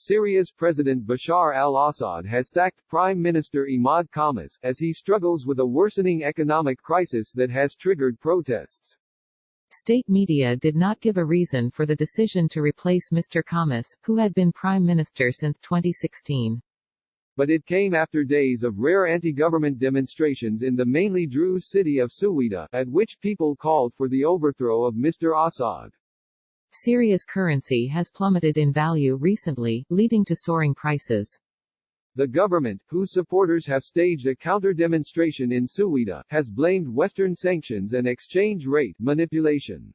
Syria's President Bashar al-Assad has sacked Prime Minister Imad Khamis, as he struggles with a worsening economic crisis that has triggered protests. State media did not give a reason for the decision to replace Mr. Khamis, who had been prime minister since 2016. But it came after days of rare anti-government demonstrations in the mainly Druze city of Suwida, at which people called for the overthrow of Mr. Assad. Syria's currency has plummeted in value recently, leading to soaring prices. The government, whose supporters have staged a counter-demonstration in Suwida, has blamed Western sanctions and exchange rate manipulation.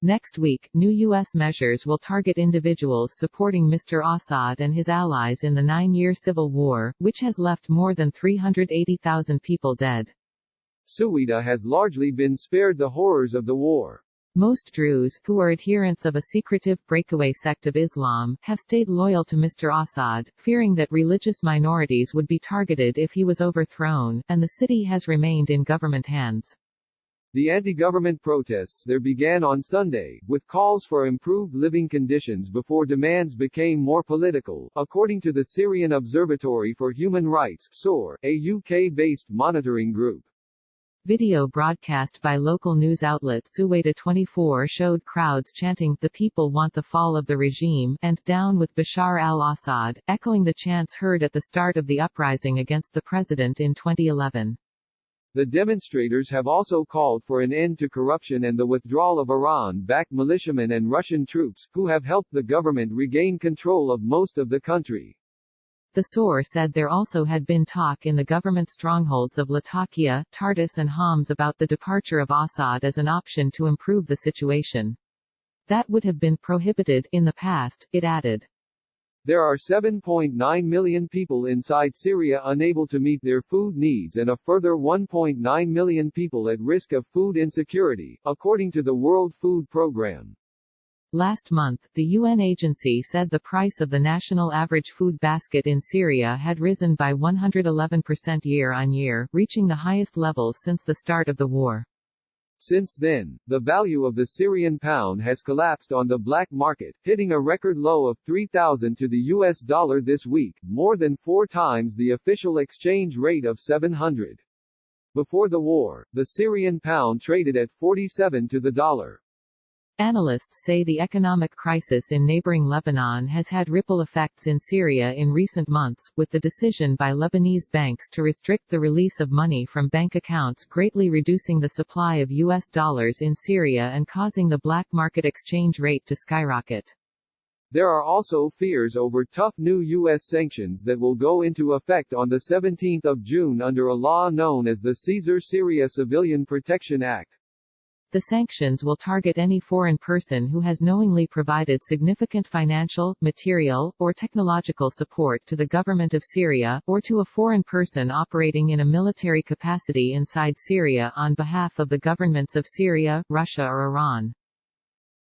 Next week, new U.S. measures will target individuals supporting Mr. Assad and his allies in the 9-year civil war, which has left more than 380,000 people dead. Suwida has largely been spared the horrors of the war. Most Druze, who are adherents of a secretive, breakaway sect of Islam, have stayed loyal to Mr. Assad, fearing that religious minorities would be targeted if he was overthrown, and the city has remained in government hands. The anti-government protests there began on Sunday, with calls for improved living conditions before demands became more political, according to the Syrian Observatory for Human Rights (SOR), a UK-based monitoring group. Video broadcast by local news outlet Suwayda 24 showed crowds chanting, "The people want the fall of the regime," and "Down with Bashar al-Assad," echoing the chants heard at the start of the uprising against the president in 2011. The demonstrators have also called for an end to corruption and the withdrawal of Iran-backed militiamen and Russian troops, who have helped the government regain control of most of the country. The SOR said there also had been talk in the government strongholds of Latakia, Tartus and Homs about the departure of Assad as an option to improve the situation. That would have been prohibited in the past, it added. There are 7.9 million people inside Syria unable to meet their food needs and a further 1.9 million people at risk of food insecurity, according to the World Food Programme. Last month, the UN agency said the price of the national average food basket in Syria had risen by 111% year-on-year, reaching the highest levels since the start of the war. Since then, the value of the Syrian pound has collapsed on the black market, hitting a record low of 3,000 to the US dollar this week, more than 4 times the official exchange rate of 700. Before the war, the Syrian pound traded at 47 to the dollar. Analysts say the economic crisis in neighboring Lebanon has had ripple effects in Syria in recent months, with the decision by Lebanese banks to restrict the release of money from bank accounts greatly reducing the supply of US dollars in Syria and causing the black market exchange rate to skyrocket. There are also fears over tough new U.S. sanctions that will go into effect on the 17th of June under a law known as the Caesar-Syria Civilian Protection Act. The sanctions will target any foreign person who has knowingly provided significant financial, material, or technological support to the government of Syria, or to a foreign person operating in a military capacity inside Syria on behalf of the governments of Syria, Russia or Iran.